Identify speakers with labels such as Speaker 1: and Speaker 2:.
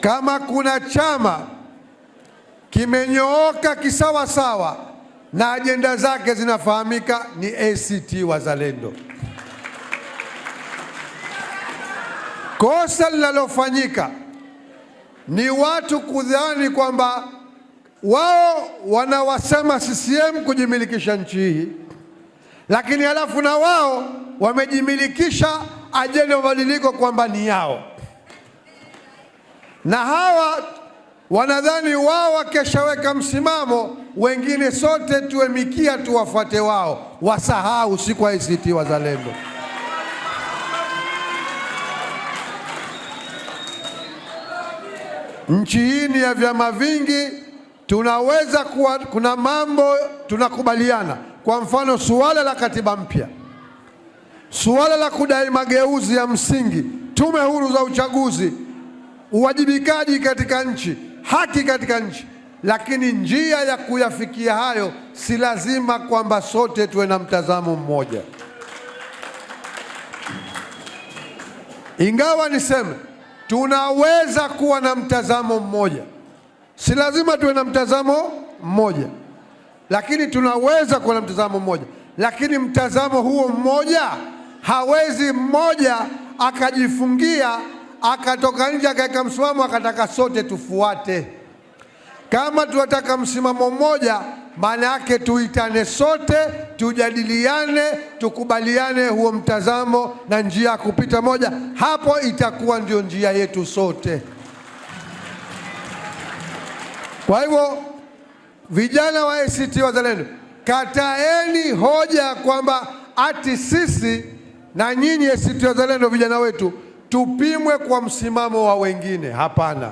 Speaker 1: Kama kuna chama kimenyooka kisawasawa na ajenda zake zinafahamika, ni ACT Wazalendo. Kosa linalofanyika ni watu kudhani kwamba wao wanawasema CCM kujimilikisha nchi hii, lakini halafu na wao wamejimilikisha ajenda ya mabadiliko kwamba ni yao, na hawa wanadhani wao wakishaweka msimamo wengine sote tuwe mikia tuwafuate wao. Wasahau si kwa ACT Wazalendo. Nchi hii ni ya vyama vingi, tunaweza kuwa kuna mambo tunakubaliana. Kwa mfano, suala la katiba mpya, suala la kudai mageuzi ya msingi, tume huru za uchaguzi, uwajibikaji katika nchi, haki katika nchi. Lakini njia ya kuyafikia hayo si lazima kwamba sote tuwe na mtazamo mmoja. Ingawa niseme tunaweza kuwa na mtazamo mmoja, si lazima tuwe na mtazamo mmoja, lakini tunaweza kuwa na mtazamo mmoja. Lakini mtazamo huo mmoja, hawezi mmoja akajifungia akatoka nje akaweka msimamo akataka sote tufuate. Kama tunataka msimamo mmoja, maana yake tuitane sote, tujadiliane, tukubaliane huo mtazamo na njia ya kupita moja. Hapo itakuwa ndio njia yetu sote. Kwa hivyo, vijana wa ACT Wazalendo, kataeni hoja kwamba ati sisi na nyinyi ACT Wazalendo vijana wetu tupimwe kwa msimamo wa wengine. Hapana.